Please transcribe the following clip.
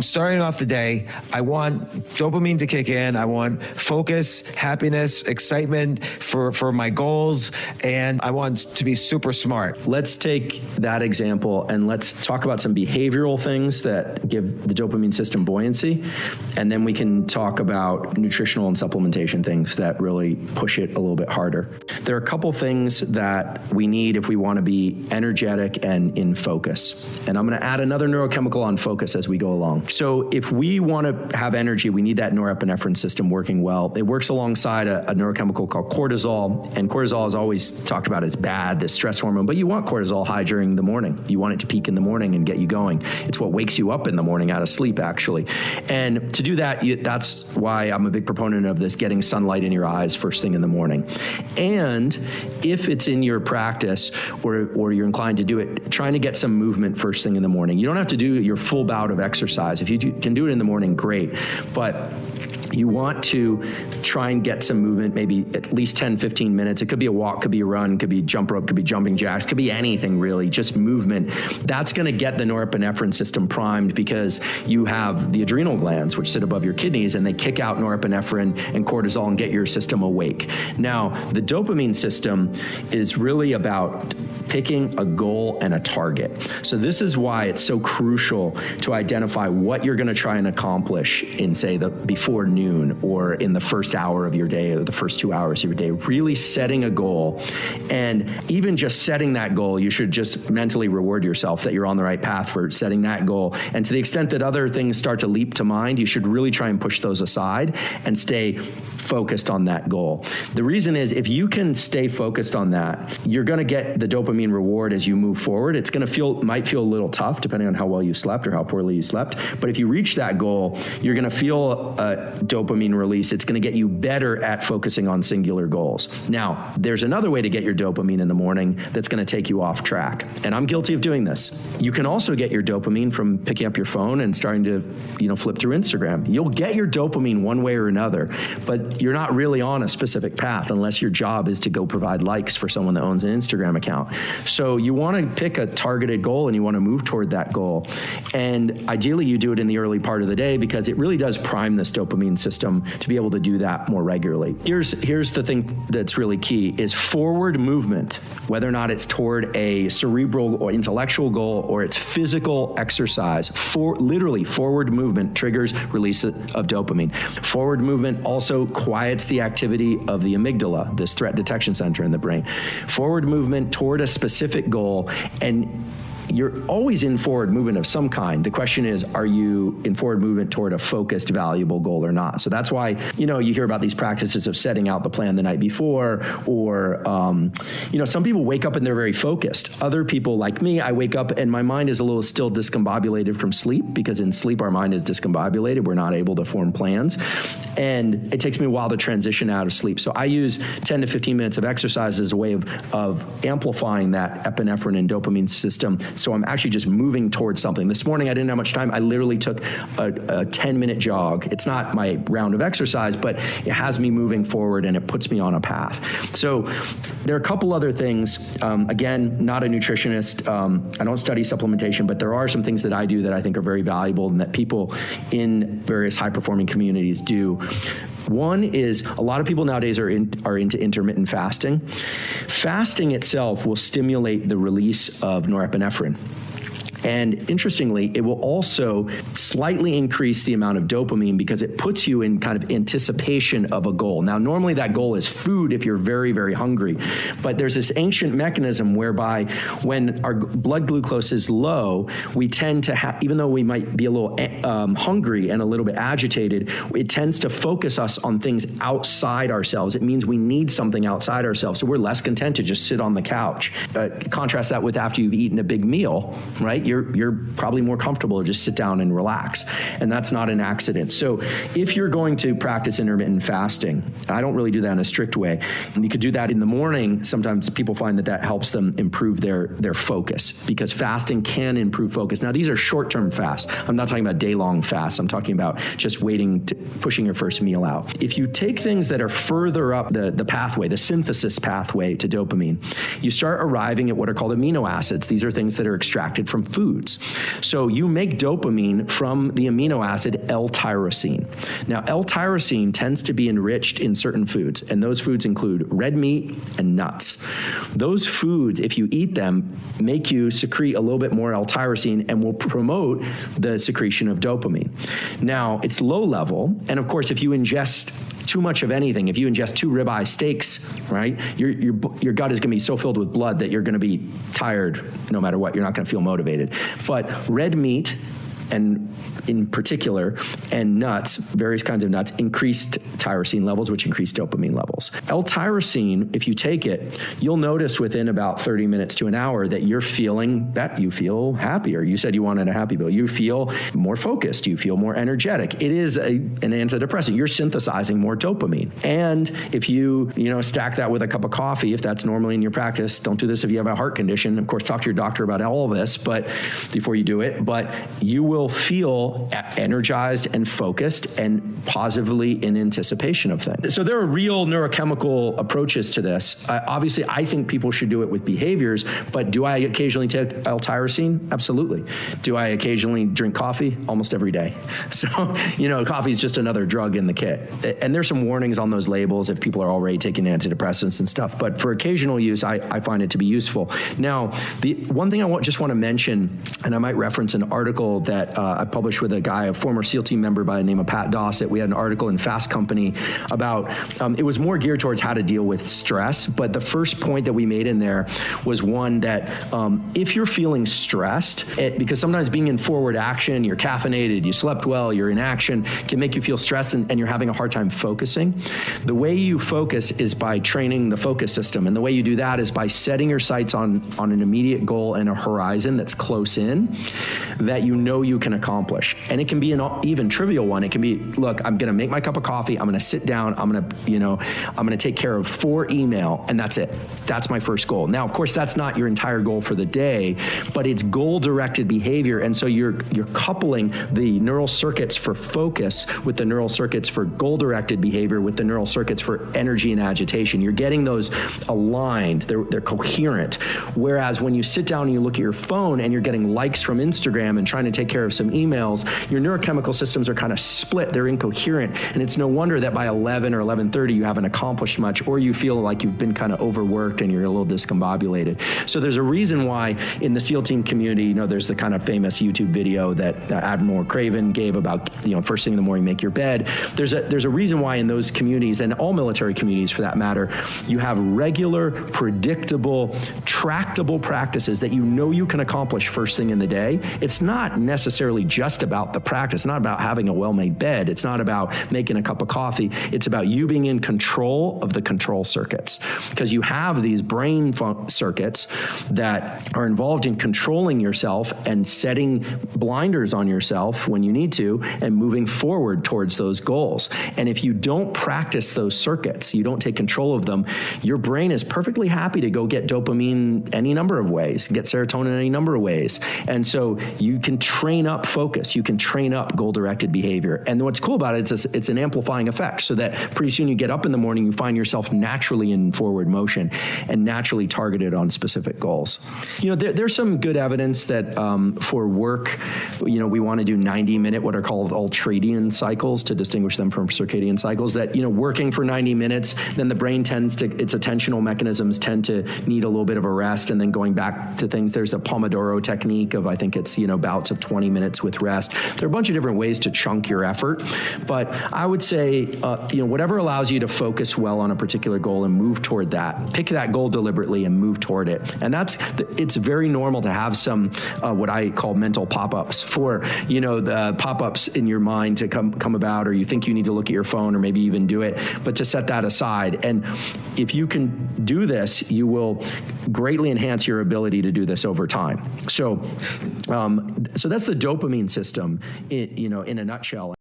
Starting off the day, I want dopamine to kick in. I want focus, happiness, excitement for my goals, and I want to be super smart. Let's take that example and let's talk about some behavioral things that give the dopamine system buoyancy, and then we can talk about nutritional and supplementation things that really push it a little bit harder. There are a couple things that we need if we want to be energetic and in focus, and I'm going to add another neurochemical on focus as we go along. So if we want to have energy, we need that norepinephrine system working well. It works alongside a neurochemical called cortisol, and cortisol is always talked about as bad, this stress hormone, but you want cortisol high during the morning. You want it to peak in the morning and get you going. It's what wakes you up in the morning out of sleep, actually. And to do that, that's why I'm a big proponent of this, getting sunlight in your eyes first thing in the morning. And if it's in your practice or you're inclined to do it, trying to get some movement first thing in the morning. You don't have to do your full bout of exercise. If you can do it in the morning, great. But you want to try and get some movement, maybe at least 10, 15 minutes. It could be a walk, could be a run, could be jump rope, could be jumping jacks, could be anything really, just movement. That's going to get the norepinephrine system primed because you have the adrenal glands, which sit above your kidneys, and they kick out norepinephrine and cortisol and get your system awake. Now, the dopamine system is really about picking a goal and a target. So this is why it's so crucial to identify what you're going to try and accomplish in, say, the before noon or in the first hour of your day or the first 2 hours of your day, really setting a goal. And even just setting that goal, you should just mentally reward yourself that you're on the right path for setting that goal. And to the extent that other things start to leap to mind, you should really try and push those aside and stay focused on that goal. The reason is if you can stay focused on that, you're going to get the dopamine reward as you move forward. It's going to might feel a little tough depending on how well you slept or how poorly you slept. But if you reach that goal, you're going to feel dopamine release. It's going to get you better at focusing on singular goals. Now, there's another way to get your dopamine in the morning that's going to take you off track. And I'm guilty of doing this. You can also get your dopamine from picking up your phone and starting to, flip through Instagram. You'll get your dopamine one way or another, but you're not really on a specific path unless your job is to go provide likes for someone that owns an Instagram account. So you want to pick a targeted goal and you want to move toward that goal. And ideally you do it in the early part of the day because it really does prime this dopamine system to be able to do that more regularly. Here's the thing that's really key is forward movement, whether or not it's toward a cerebral or intellectual goal or it's physical exercise. Literally forward movement triggers release of dopamine. Forward movement also quiets the activity of the amygdala, this threat detection center in the brain. Forward movement toward a specific goal, and you're always in forward movement of some kind. The question is, are you in forward movement toward a focused, valuable goal or not? So that's why, you hear about these practices of setting out the plan the night before, or, some people wake up and they're very focused. Other people like me, I wake up and my mind is a little still discombobulated from sleep, because in sleep, our mind is discombobulated. We're not able to form plans. And it takes me a while to transition out of sleep. So I use 10 to 15 minutes of exercise as a way of amplifying that epinephrine and dopamine system. So I'm actually just moving towards something. This morning, I didn't have much time. I literally took a 10-minute jog. It's not my round of exercise, but it has me moving forward and it puts me on a path. So there are a couple other things. Again, not a nutritionist. I don't study supplementation, but there are some things that I do that I think are very valuable and that people in various high-performing communities do. One is a lot of people nowadays are into intermittent fasting. Fasting itself will stimulate the release of norepinephrine. And interestingly, it will also slightly increase the amount of dopamine because it puts you in kind of anticipation of a goal. Now, normally that goal is food if you're very, very hungry. But there's this ancient mechanism whereby when our blood glucose is low, we tend to have, even though we might be a little hungry and a little bit agitated, it tends to focus us on things outside ourselves. It means we need something outside ourselves. So we're less content to just sit on the couch. Contrast that with after you've eaten a big meal, right? You're probably more comfortable to just sit down and relax. And that's not an accident. So if you're going to practice intermittent fasting, I don't really do that in a strict way. And you could do that in the morning. Sometimes people find that helps them improve their focus, because fasting can improve focus. Now, these are short-term fasts. I'm not talking about day-long fasts. I'm talking about just pushing your first meal out. If you take things that are further up the pathway, the synthesis pathway to dopamine, you start arriving at what are called amino acids. These are things that are extracted from food. foods. So you make dopamine from the amino acid L-tyrosine. Now, L-tyrosine tends to be enriched in certain foods, and those foods include red meat and nuts. Those foods, if you eat them, make you secrete a little bit more L-tyrosine and will promote the secretion of dopamine. Now, it's low level, and of course, if you ingest too much of anything, if you ingest 2 ribeye steaks, right, your gut is going to be so filled with blood that you're going to be tired no matter what. You're not going to feel motivated. But red meat, and in particular, and nuts, various kinds of nuts, increased tyrosine levels, which increase dopamine levels. L-tyrosine, if you take it, you'll notice within about 30 minutes to an hour that you feel happier. You said you wanted a happy pill. You feel more focused. You feel more energetic. It is an antidepressant. You're synthesizing more dopamine. And if you stack that with a cup of coffee, if that's normally in your practice, don't do this if you have a heart condition. Of course, talk to your doctor about all of this, but before you do it, but you will feel energized and focused and positively in anticipation of things. So there are real neurochemical approaches to this. Obviously, I think people should do it with behaviors, but do I occasionally take L-tyrosine? Absolutely. Do I occasionally drink coffee? Almost every day. So, coffee is just another drug in the kit. And there's some warnings on those labels if people are already taking antidepressants and stuff, but for occasional use, I find it to be useful. Now, the one thing I just want to mention, and I might reference an article that I published with a former SEAL team member by the name of Pat Dossett. We had an article in Fast Company about, it was more geared towards how to deal with stress, but the first point that we made in there was one that if you're feeling stressed, because sometimes being in forward action, you're caffeinated, you slept well, you're in action, can make you feel stressed and you're having a hard time focusing. The way you focus is by training the focus system, and the way you do that is by setting your sights on an immediate goal and a horizon that's close in that you can accomplish. And it can be an even trivial one. It can be, look, I'm going to make my cup of coffee. I'm going to sit down. I'm going to take care of 4 email, and that's it. That's my first goal. Now, of course, that's not your entire goal for the day, but it's goal-directed behavior. And so you're coupling the neural circuits for focus with the neural circuits for goal-directed behavior with the neural circuits for energy and agitation. You're getting those aligned. They're coherent. Whereas when you sit down and you look at your phone and you're getting likes from Instagram and trying to take care of some emails, your neurochemical systems are kind of split. They're incoherent. And it's no wonder that by 11 or 11:30, you haven't accomplished much, or you feel like you've been kind of overworked and you're a little discombobulated. So there's a reason why in the SEAL team community, there's the kind of famous YouTube video that Admiral Craven gave about, first thing in the morning, make your bed. There's a reason why in those communities, and all military communities for that matter, you have regular, predictable, tractable practices that you can accomplish first thing in the day. It's not necessarily just about the practice. It's not about having a well-made bed. It's not about making a cup of coffee. It's about you being in control of the control circuits, because you have these brain circuits that are involved in controlling yourself and setting blinders on yourself when you need to and moving forward towards those goals. And if you don't practice those circuits, you don't take control of them, your brain is perfectly happy to go get dopamine any number of ways, get serotonin any number of ways. And so you can train up focus. You can train up goal-directed behavior. And what's cool about it is it's an amplifying effect, so that pretty soon you get up in the morning, you find yourself naturally in forward motion and naturally targeted on specific goals. There's some good evidence that for work, we want to do 90-minute, what are called ultradian cycles to distinguish them from circadian cycles, that, working for 90 minutes, then the brain its attentional mechanisms tend to need a little bit of a rest, and then going back to things. There's the Pomodoro technique of, I think it's, bouts of 20 minutes with rest. There are a bunch of different ways to chunk your effort, but I would say, whatever allows you to focus well on a particular goal and move toward that. Pick that goal deliberately and move toward it. And it's very normal to have some, what I call mental pop-ups for, the pop-ups in your mind to come about, or you think you need to look at your phone or maybe even do it, but to set that aside. And if you can do this, you will greatly enhance your ability to do this over time. So that's the dopamine system, in a nutshell.